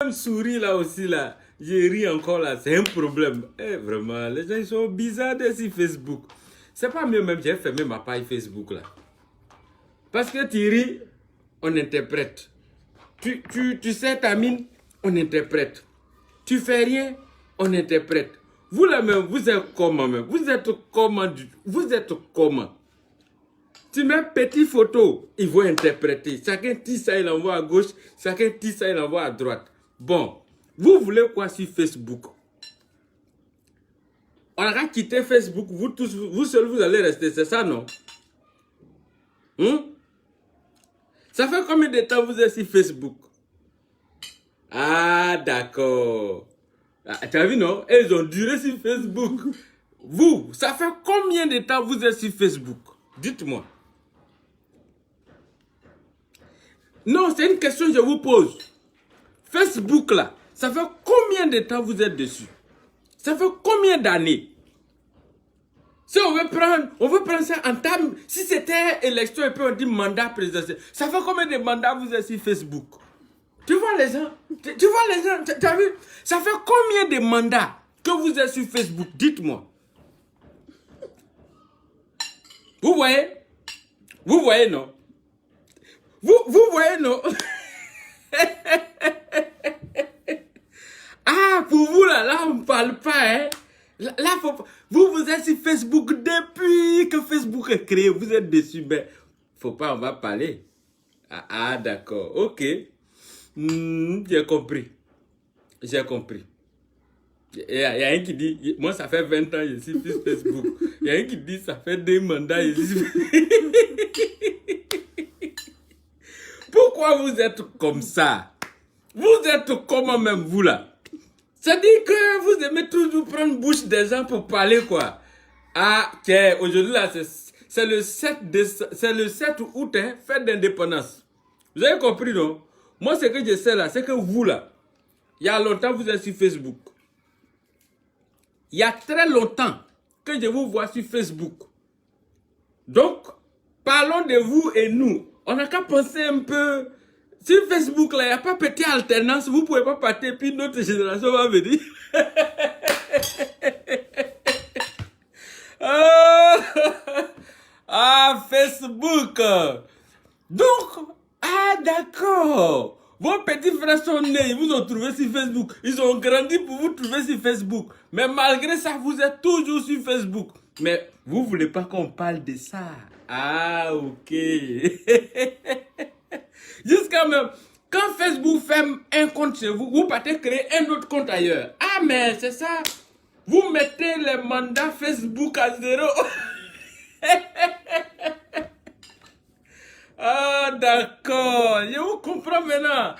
même souris là aussi là. J'ai ri encore là, c'est un problème. Eh, vraiment, les gens ils sont bizarres sur Facebook. C'est pas mieux même, j'ai fermé ma page Facebook là. Parce que tu ris, on interprète. Tu sais ta mine, on interprète. Tu fais rien, on interprète. Vous là même, vous êtes comment même? Vous êtes comment? Vous êtes comment? Tu mets petite photo, ils vont interpréter. Chacun tire ça, il envoie à gauche. Chacun tire ça, il envoie à droite. Bon, vous voulez quoi sur Facebook? On a quitté Facebook, vous tous, vous seuls, vous allez rester, c'est ça, non? Ça fait combien de temps vous êtes sur Facebook? Ah, d'accord. Ah, tu as vu, non? Et ils ont duré sur Facebook. Vous, ça fait combien de temps vous êtes sur Facebook? Dites-moi. Non, c'est une question que je vous pose. Facebook, là, ça fait combien de temps vous êtes dessus? Ça fait combien d'années? Si on veut prendre ça en termes, si c'était élection et puis on dit mandat présidentiel, ça fait combien de mandats vous êtes sur Facebook? Tu vois les gens, tu as vu? Ça fait combien de mandats que vous êtes sur Facebook? Dites-moi. Vous voyez? Vous voyez, non? Vous voyez, non? Ah, pour vous, là, on ne parle pas, hein? Là, vous êtes sur Facebook depuis que Facebook est créé. Vous êtes dessus, mais faut pas, on va parler. Ah d'accord, ok. J'ai compris. J'ai compris. Il y a un qui dit, moi ça fait 20 ans je suis sur Facebook. Il y a un qui dit, ça fait 2 mandats je suis. Pourquoi vous êtes comme ça? Vous êtes comment même vous là? Ça dit que vous aimez toujours prendre bouche des gens pour parler quoi. Ah, tiens, aujourd'hui là, c'est le 7 août, hein, fête d'indépendance. Vous avez compris, non? Moi, ce que je sais là, c'est que vous là, il y a longtemps, vous êtes sur Facebook. Il y a très longtemps que je vous vois sur Facebook. Donc, parlons de vous et nous. On n'a qu'à penser un peu. Sur Facebook, là, il n'y a pas petite alternance. Vous ne pouvez pas partir, puis notre génération va venir. Ah, Facebook. Donc, ah, d'accord. Vos petits frères sont nés, ils vous ont trouvé sur Facebook. Ils ont grandi pour vous trouver sur Facebook. Mais malgré ça, vous êtes toujours sur Facebook. Mais vous ne voulez pas qu'on parle de ça. Ah, ok. Jusqu'à même, quand Facebook fait un compte chez vous, vous partez créer un autre compte ailleurs. Ah, mais c'est ça. Vous mettez les mandats Facebook à 0. Ah, d'accord. Je vous comprends maintenant.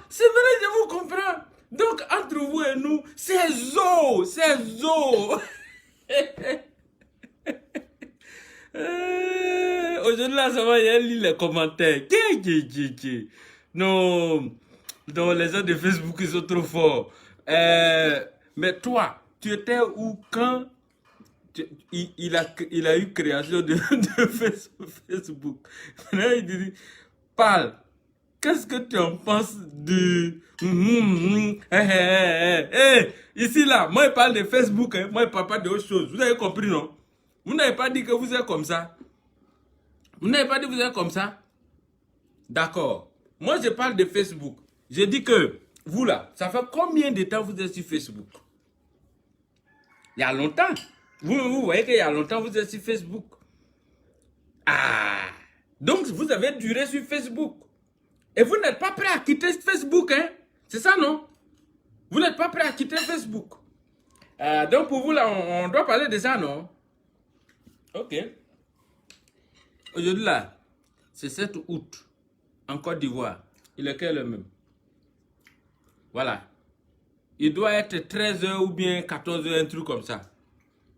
C'est vrai, je vous comprends. Donc, entre vous et nous, c'est zo. C'est zo. Aujourd'hui, là, ça va, il lit les commentaires. Non, non, les gens de Facebook, ils sont trop forts. Mais toi, tu étais où quand il a eu création de Facebook? Maintenant, il dit, parle. Qu'est-ce que tu en penses de... Ici, là, moi, je parle de Facebook, hein. Moi, je ne parle pas d'autre chose. Vous avez compris, non? Vous n'avez pas dit que vous êtes comme ça. Vous n'avez pas dit que vous êtes comme ça. D'accord. Moi, je parle de Facebook. Je dis que, vous, là, ça fait combien de temps vous êtes sur Facebook? Il y a longtemps. Vous voyez qu'il y a longtemps, vous êtes sur Facebook. Ah. Donc, vous avez duré sur Facebook. Et vous n'êtes pas prêt à quitter Facebook, hein? C'est ça, non? Vous n'êtes pas prêt à quitter Facebook. Donc, pour vous, là, on doit parler de ça, non? Ok. Aujourd'hui, là, c'est 7 août, en Côte d'Ivoire. Il est quel le même? Voilà. Il doit être 13 h ou bien 14 h, un truc comme ça.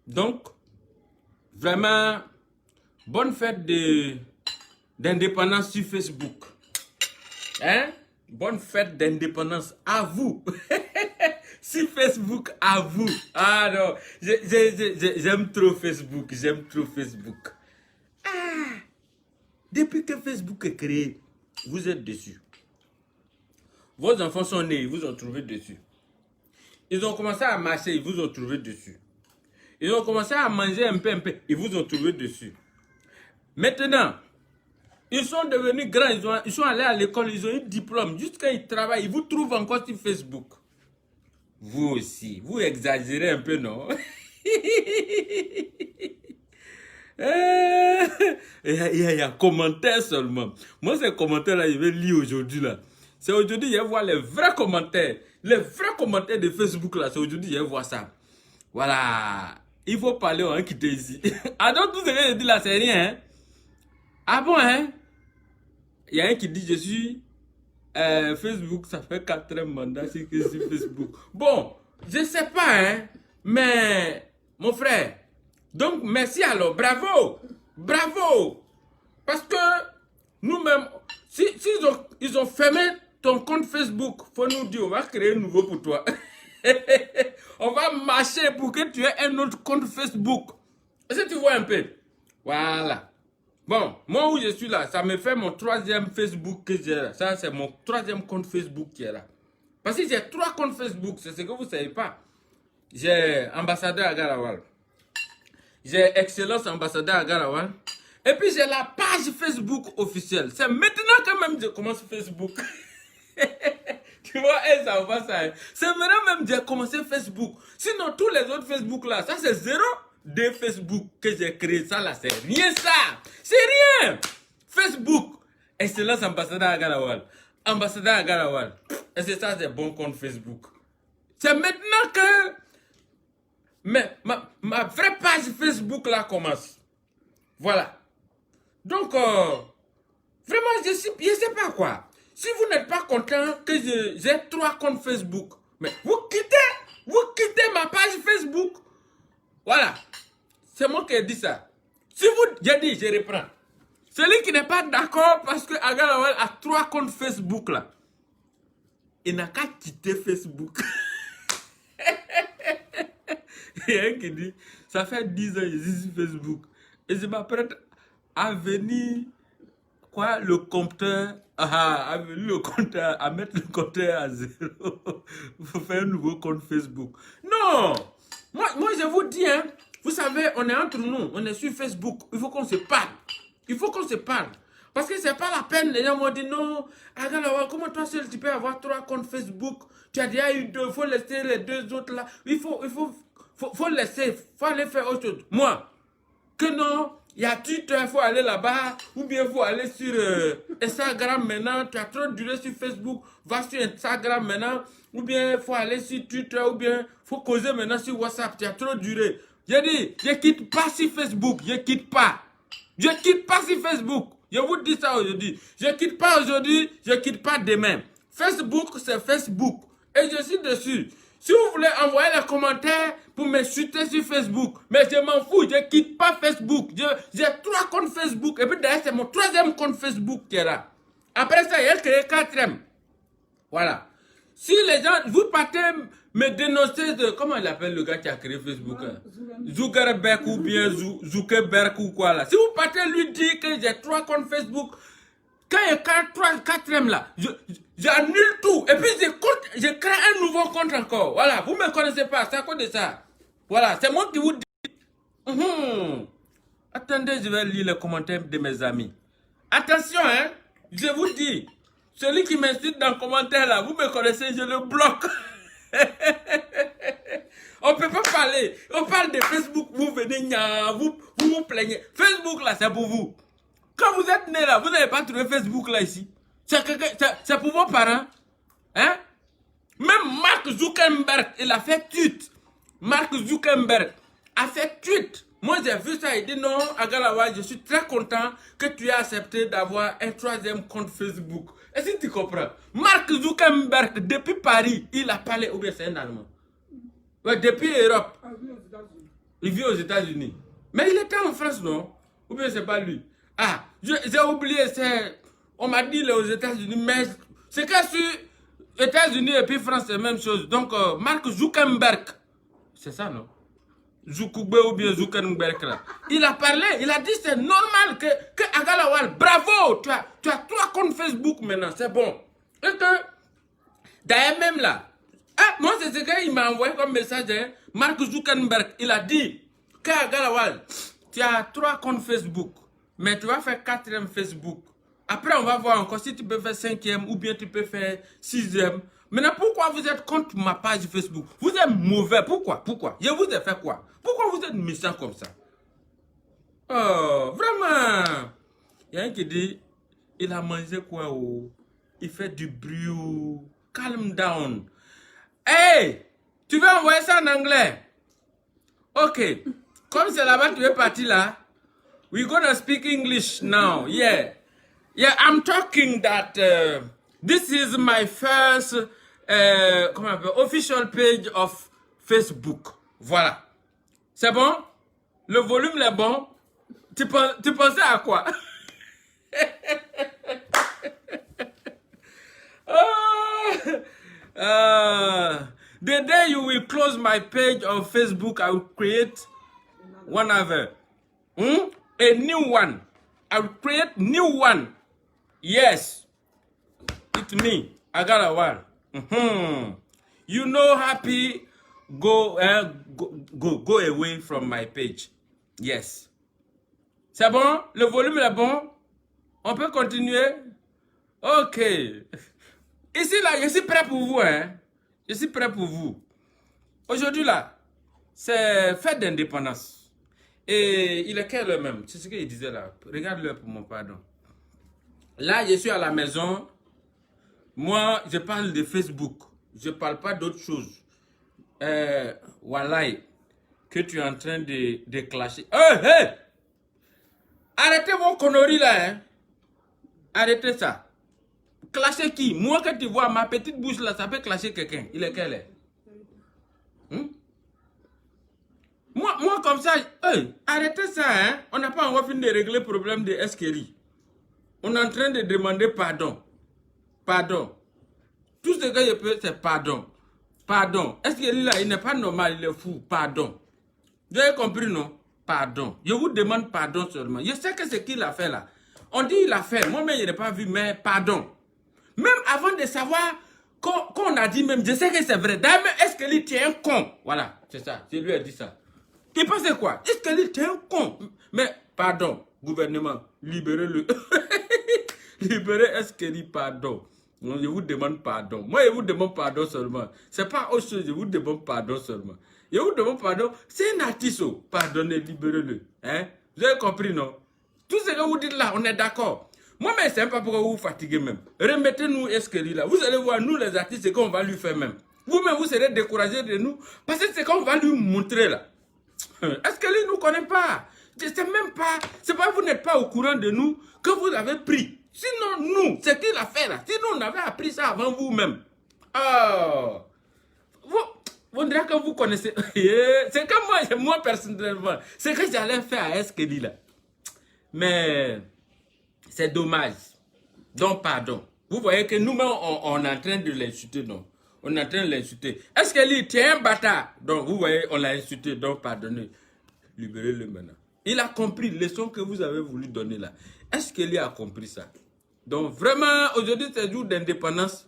Donc, vraiment, bonne fête d'indépendance sur Facebook. Hein? Bonne fête d'indépendance à vous. Sur Facebook, à vous. Ah non, j'aime trop Facebook. J'aime trop Facebook. Ah, depuis que Facebook est créé, vous êtes dessus. Vos enfants sont nés, ils vous ont trouvé dessus. Ils ont commencé à marcher, ils vous ont trouvé dessus. Ils ont commencé à manger un peu, ils vous ont trouvé dessus. Maintenant, ils sont devenus grands, ils sont allés à l'école, ils ont eu diplôme. Juste quand ils travaillent, ils vous trouvent encore sur Facebook. Vous aussi, vous exagérez un peu, non? Il y a commentaires seulement. Moi, ces commentaires-là, je vais lire aujourd'hui, là. C'est aujourd'hui, je vais voir les vrais commentaires. Les vrais commentaires de Facebook, là. C'est aujourd'hui, je vais voir ça. Voilà. Il faut parler, on va quitter ici. Ah donc, tout ce que je dis là, c'est rien, hein? Ah bon, hein? Il y a un qui dit, je suis Facebook, ça fait 4 mandats que je suis Facebook. Bon, je sais pas, hein? Mais, mon frère, donc, merci alors, bravo! Bravo! Parce que nous-mêmes, ils ont fermé ton compte Facebook, faut nous dire, on va créer un nouveau pour toi. On va marcher pour que tu aies un autre compte Facebook. Est-ce que tu vois un peu? Voilà. Bon, moi où je suis là, ça me fait mon 3e Facebook que j'ai là. Ça, c'est mon 3e compte Facebook qui est là. Parce que j'ai 3 comptes Facebook, c'est ce que vous ne savez pas. J'ai ambassadeur à Garawal. J'ai Excellence ambassadeur à Garawal. Et puis j'ai la page Facebook officielle. C'est maintenant que même je commence Facebook. Tu vois, et ça va ça. C'est maintenant même j'ai commencé Facebook. Sinon, tous les autres Facebook là, ça c'est 0 de Facebook que j'ai créé. Ça là, c'est rien ça. C'est rien. Facebook. Excellence ambassadeur à Garawal. Ambassadeur à Garawal. Et c'est ça, c'est bon compte Facebook. C'est maintenant que ma vraie page Facebook là commence. Voilà. Donc, vraiment, je sais pas quoi. Si vous n'êtes pas content que j'ai 3 comptes Facebook, mais vous quittez ma page Facebook. Voilà. C'est moi qui ai dit ça. Si vous, j'ai dit, je reprends. Celui qui n'est pas d'accord parce que Agalawal a 3 comptes Facebook là, il n'a qu'à quitter Facebook. Il y a un qui dit, ça fait 10 ans que je suis sur Facebook. Et je m'apprête à venir, quoi, le compteur, à mettre le compteur à 0 pour faire un nouveau compte Facebook. Non! Moi je vous dis, hein, vous savez, on est entre nous, on est sur Facebook, il faut qu'on se parle. Il faut qu'on se parle. Parce que c'est pas la peine, les gens m'ont dit non, Agalawa, comment toi seul tu peux avoir 3 comptes Facebook? Tu as déjà eu 2, il faut laisser les 2 autres là. Il faut laisser, faut aller faire autre chose. Moi, que non, il y a Twitter, il faut aller là-bas, ou bien il faut aller sur Instagram maintenant, tu as trop duré sur Facebook, va sur Instagram maintenant, ou bien il faut aller sur Twitter, ou bien il faut causer maintenant sur WhatsApp, tu as trop duré. J'ai dit, je quitte pas sur Facebook, je quitte pas. Je quitte pas sur Facebook. Je vous dis ça aujourd'hui. Je quitte pas aujourd'hui, je quitte pas demain. Facebook, c'est Facebook. Et je suis dessus. Si vous voulez envoyer les commentaires pour me chuter sur Facebook, mais je m'en fous, je quitte pas Facebook. J'ai 3 comptes Facebook. Et puis d'ailleurs, c'est mon 3e compte Facebook qui est là. Après ça, il y a créé 4e. Voilà. Si les gens, vous partez me dénoncer de, comment il appelle le gars qui a créé Facebook, Zuckerberg ou bien Zuckerberg ou quoi là. Si vous partez lui dire que j'ai 3 comptes Facebook, quand il y a 4e là, j'annule tout. Et puis je crée un nouveau compte encore. Voilà, vous ne me connaissez pas, c'est à cause de ça. Voilà, c'est moi qui vous dis. Attendez, je vais lire les commentaires de mes amis. Attention, hein, je vous dis. Celui qui m'insulte dans le commentaire là, vous me connaissez, je le bloque. On ne peut pas parler. On parle de Facebook, vous venez, vous vous plaignez. Facebook là, c'est pour vous. Quand vous êtes né là, vous n'avez pas trouvé Facebook là ici. C'est pour vos parents. Hein? Même Mark Zuckerberg, il a fait tweet. Mark Zuckerberg a fait tweet. Moi j'ai vu ça, il dit non, Agalawa, je suis très content que tu aies accepté d'avoir un 3e compte Facebook. Est-ce que tu comprends? Mark Zuckerberg, depuis Paris, il a parlé, ou bien c'est un Allemand. Ouais, depuis Europe. Il vit aux États-Unis. Mais il était en France, non? Ou bien c'est pas lui? Ah, j'ai oublié, on m'a dit aux États-Unis, mais c'est que sur États-Unis et puis France, c'est la même chose. Donc, Mark Zuckerberg, c'est ça, non? Zuckerberg ou bien Zuckerberg là. Il a parlé, il a dit c'est normal que Agalawal, bravo, tu as 3 comptes Facebook maintenant, c'est bon. Et que D'ailleurs, même là, ah, moi, c'est ce qu'il m'a envoyé comme message. Hein. Mark Zuckerberg, il a dit Galawal, tu as 3 comptes Facebook, mais tu vas faire 4e Facebook. Après, on va voir encore si tu peux faire 5e ou bien tu peux faire 6e. Maintenant, pourquoi vous êtes contre ma page Facebook? Vous êtes mauvais. Pourquoi? Je vous ai fait quoi? Pourquoi vous êtes méchant comme ça? Oh, vraiment. Il y a un qui dit, il a mangé quoi? Oh? Il fait du bruit. Oh. Calm down. Hey, tu veux envoyer ça en anglais? Ok. Comme c'est là-bas que tu es parti là, we're gonna speak English now. Yeah. Yeah, I'm talking that this is my first official page of Facebook. Voilà. C'est bon? Le volume est bon? Tu pensais à quoi? The day you will close my page on Facebook, I will create one other. A new one. I will create new one. Yes. It's me. I got a one. You know, happy, go away from my page. Yes. C'est bon? Le volume est bon? On peut continuer? Ok. Ici, là, je suis prêt pour vous, hein. Je suis prêt pour vous. Aujourd'hui, là, c'est fête d'indépendance. Et il est quelle heure même? C'est ce qu'il disait là. Regarde l'heure pour mon pardon. Là, je suis à la maison. Moi, je parle de Facebook. Je ne parle pas d'autre chose. Voilà, que tu es en train de clasher. Hey! Arrêtez vos conneries là, hein. Arrêtez ça. Clasher qui? Moi, quand tu vois ma petite bouche là, ça peut clasher quelqu'un. Il est quel est? Moi, comme ça, arrêtez ça, hein. On n'a pas encore fini de régler le problème de Eskeri. On est en train de demander pardon. Pardon. Tout ce que je peux, c'est pardon. Pardon. Eskeri là, il n'est pas normal, il est fou. Pardon. Vous avez compris, non? Pardon. Je vous demande pardon seulement. Je sais que ce qu'il a fait là. On dit il a fait. Moi-même, je n'ai pas vu, mais pardon. Même avant de savoir qu'on a dit même, je sais que c'est vrai. D'ailleurs, est-ce qu'il était un con? Voilà, c'est ça. Je lui ai dit ça. Il pensait quoi? Est-ce qu'il était un con? Mais, pardon, gouvernement, libérez-le. Libérez Eskeri, pardon. Je vous demande pardon. Moi, je vous demande pardon seulement. C'est pas autre chose, je vous demande pardon seulement. Je vous demande pardon. C'est un artiste. Pardonnez, libérez-le. Hein? Vous avez compris, non? Tout ce que vous dites là, on est d'accord. Moi, mais c'est pas pourquoi vous vous fatiguez même. Remettez-nous Eskeri là. Vous allez voir, nous les artistes, ce qu'on va lui faire même. Vous-même, vous serez découragés de nous. Parce que c'est qu'on va lui montrer là. Eskeri ne nous connaît pas. Je sais même pas. C'est pas vous n'êtes pas au courant de nous que vous avez pris. Sinon, nous, c'est qu'il a fait là. Sinon, on avait appris ça avant vous-même. Oh. Vous direz que vous connaissez. C'est comme moi personnellement. C'est que j'allais faire à Eskeri là. Mais c'est dommage. Donc, pardon. Vous voyez que nous-mêmes, on est en train de l'insulter, non? On est en train de l'insulter. Est-ce qu'il est un bâtard? Donc, vous voyez, on l'a insulté. Donc, pardonnez. Libérez-le maintenant. Il a compris les leçons que vous avez voulu donner là. Est-ce qu'il a compris ça? Donc, vraiment, aujourd'hui, c'est le jour d'indépendance.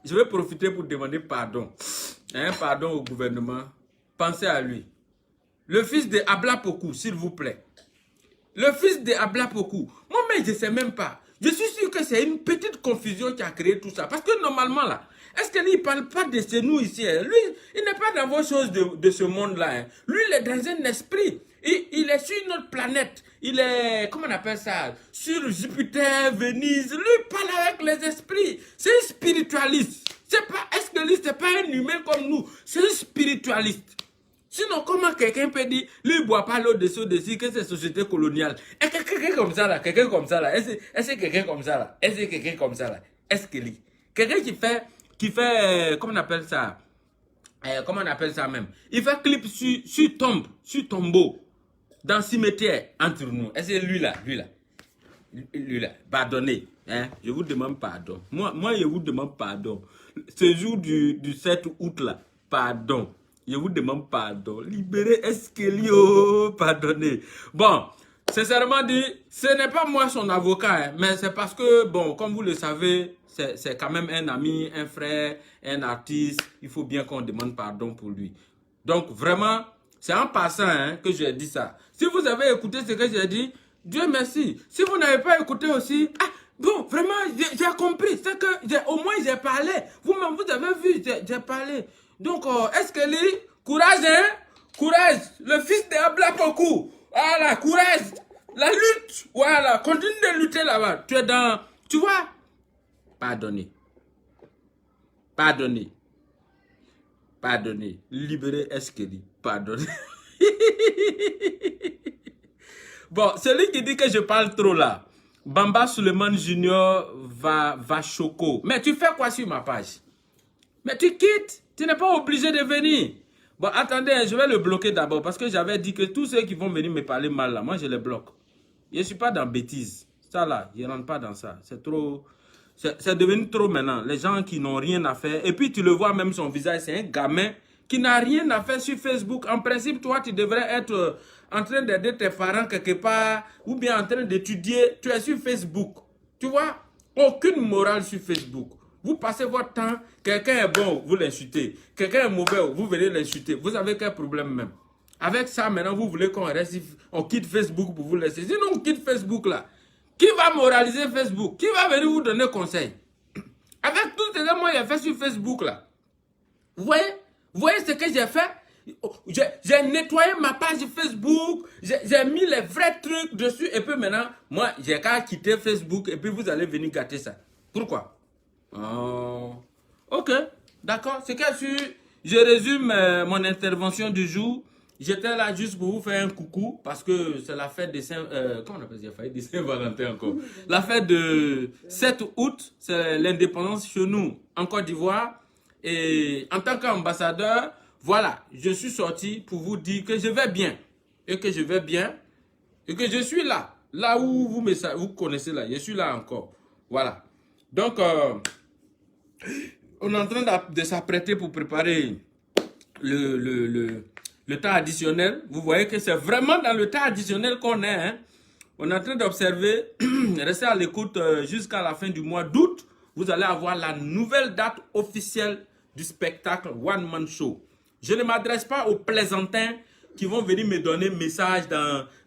Je vais profiter pour demander pardon. Pardon au gouvernement. Pensez à lui. Le fils de Abla Poku, s'il vous plaît. Le fils de Abla Poku. Moi-même, je ne sais même pas. Je suis sûr que c'est une petite confusion qui a créé tout ça. Parce que normalement, là, est-ce qu'il ne parle pas de chez nous ici? Hein? Lui, il n'est pas dans vos choses de ce monde-là. Hein? Lui, il est dans un esprit. Il est sur une autre planète. Il est, comment on appelle ça? Sur Jupiter, Venise. Lui, il parle avec les esprits. C'est un spiritualiste. Est-ce que lui, c'est pas un humain comme nous? C'est un spiritualiste. Sinon, comment quelqu'un peut dire, lui, il ne boit pas l'eau de ceux que c'est société coloniale? Et quelqu'un comme ça, là, est-ce que quelqu'un comme ça, là, est-ce que quelqu'un comme ça, là, est-ce que lui, quelqu'un qui fait, comment on appelle ça, même, il fait clip sur tombeau, dans cimetière, entre nous, est-ce que lui, là, pardonnez, hein, je vous demande pardon, moi, je vous demande pardon, ce jour du 7 août, là, pardon. Je vous demande pardon. Libérez Eskeri, pardonnez. Bon, sincèrement dit, ce n'est pas moi son avocat, hein, mais c'est parce que, bon, comme vous le savez, c'est quand même un ami, un frère, un artiste. Il faut bien qu'on demande pardon pour lui. Donc, vraiment, c'est en passant hein, que j'ai dit ça. Si vous avez écouté ce que j'ai dit, Dieu merci. Si vous n'avez pas écouté aussi, bon, vraiment, j'ai compris. C'est que au moins j'ai parlé. Vous-même, vous avez vu, j'ai parlé. Donc, est-ce que lui, courage, hein? Courage. Le fils de Ablapoku. Voilà, courage. La lutte. Voilà, continue de lutter là-bas. Tu es dans, tu vois, pardonnez. Pardonnez. Pardonnez. Libérez Eskeli. Pardonnez. Bon, celui qui dit que je parle trop là, Bamba Suleiman Junior va choco. Mais tu fais quoi sur ma page? Mais tu quittes. Tu n'es pas obligé de venir. Bon, attendez, je vais le bloquer d'abord parce que j'avais dit que tous ceux qui vont venir me parler mal là, moi je les bloque. Je ne suis pas dans bêtise. Ça là, je ne rentre pas dans ça. C'est trop... C'est devenu trop maintenant. Les gens qui n'ont rien à faire. Et puis tu le vois même son visage, c'est un gamin qui n'a rien à faire sur Facebook. En principe, toi, tu devrais être en train d'aider tes parents quelque part ou bien en train d'étudier. Tu es sur Facebook. Tu vois, aucune morale sur Facebook. Vous passez votre temps, quelqu'un est bon, vous l'insultez. Quelqu'un est mauvais, vous venez l'insulter. Vous avez quel problème même? Avec ça, maintenant, vous voulez qu'on reste, on quitte Facebook pour vous laisser. Sinon, on quitte Facebook là. Qui va moraliser Facebook? Qui va venir vous donner conseil? Avec tout ce que moi j'ai fait sur Facebook là. Vous voyez ce que j'ai fait? J'ai nettoyé ma page Facebook. J'ai mis les vrais trucs dessus. Et puis maintenant, moi, j'ai qu'à quitter Facebook. Et puis vous allez venir gâter ça. Pourquoi? Oh. Ok, d'accord. C'est que je résume mon intervention du jour. J'étais là juste pour vous faire un coucou parce que c'est la fête de Saint... comment on appelle ça? J'ai failli Saint-Valentin encore. La fête de 7 août, c'est l'indépendance chez nous en Côte d'Ivoire. Et en tant qu'ambassadeur, voilà, je suis sorti pour vous dire que je vais bien. Et que je vais bien. Et que je suis là. Là où vous connaissez là. Je suis là encore. Voilà. Donc, on est en train de s'apprêter pour préparer le temps additionnel. Vous voyez que c'est vraiment dans le temps additionnel qu'on est. Hein. On est en train d'observer. Restez à l'écoute jusqu'à la fin du mois d'août. Vous allez avoir la nouvelle date officielle du spectacle One Man Show. Je ne m'adresse pas aux plaisantins qui vont venir me donner message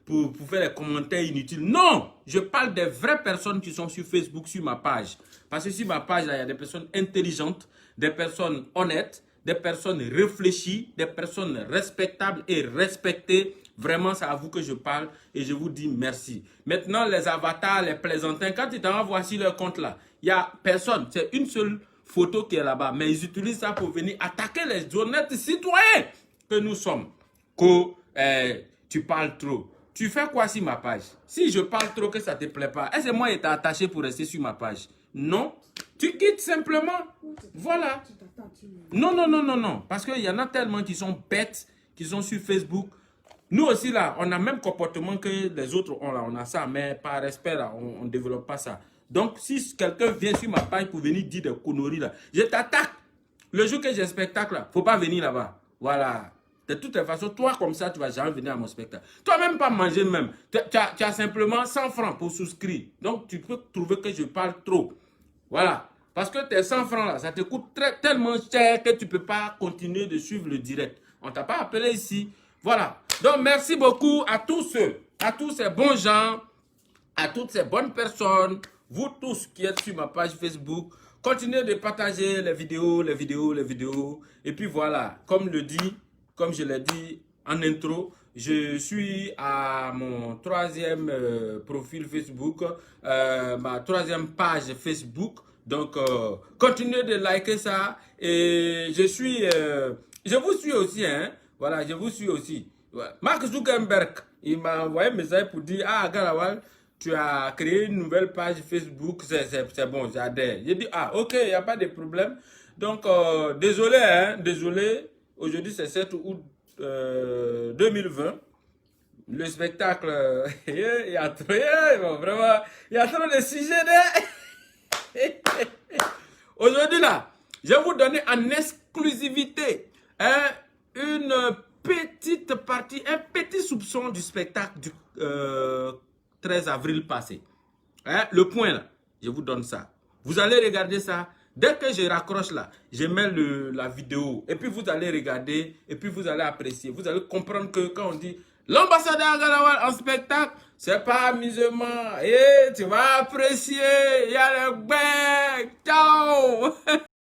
pour faire des commentaires inutiles. Non, je parle des vraies personnes qui sont sur Facebook, sur ma page. Parce que sur ma page, là, il y a des personnes intelligentes, des personnes honnêtes, des personnes réfléchies, des personnes respectables et respectées. Vraiment, c'est à vous que je parle et je vous dis merci. Maintenant, les avatars, les plaisantins, quand tu t'en vas voir sur leur compte là, il n'y a personne. C'est une seule photo qui est là-bas. Mais ils utilisent ça pour venir attaquer les honnêtes citoyens que nous sommes. Que tu parles trop. Tu fais quoi sur ma page? Si je parle trop, que ça ne te plaît pas, est-ce que moi, il t'a attaché pour rester sur ma page? Non. Tu quittes simplement. Voilà. Non, non, non, non, non. Parce qu'il y en a tellement qui sont bêtes, qui sont sur Facebook. Nous aussi, là, on a le même comportement que les autres ont là. On a ça, mais par respect, là, on ne développe pas ça. Donc, si quelqu'un vient sur ma page pour venir dire des conneries, là, je t'attaque. Le jour que j'ai un spectacle, là, faut pas venir là-bas. Voilà. De toute façon, toi, comme ça, tu vas jamais venir à mon spectacle. Tu vas même pas manger même. Tu as simplement 100 francs pour souscrire. Donc, tu peux trouver que je parle trop. Voilà. Parce que tes 100 francs là, ça te coûte tellement cher que tu ne peux pas continuer de suivre le direct. On ne t'a pas appelé ici. Voilà. Donc, merci beaucoup à tous ces bons gens, à toutes ces bonnes personnes, vous tous qui êtes sur ma page Facebook. Continuez de partager les vidéos. Et puis voilà, comme je l'ai dit en intro, je suis à mon 3e profil Facebook, ma 3e page Facebook. Donc, continuez de liker ça. Et je vous suis aussi, hein. Voilà, je vous suis aussi. Ouais. Mark Zuckerberg, il m'a envoyé un message pour dire, ah, Garawal, tu as créé une nouvelle page Facebook, c'est bon, j'adhère. J'ai dit, ah, ok, il n'y a pas de problème. Donc, désolé, hein, désolé. Aujourd'hui, c'est 7 août 2020. Le spectacle, il y a trop, vraiment, il y a trop de sujets. Aujourd'hui, là, je vais vous donner en exclusivité une petite partie, un petit soupçon du spectacle du 13 avril passé. Le point, là, je vous donne ça. Vous allez regarder ça. Dès que je raccroche là, je mets la vidéo. Et puis vous allez regarder. Et puis vous allez apprécier. Vous allez comprendre que quand on dit l'ambassadeur Galawal en spectacle, c'est pas amusement. Et tu vas apprécier. Il y a le bec. Ciao.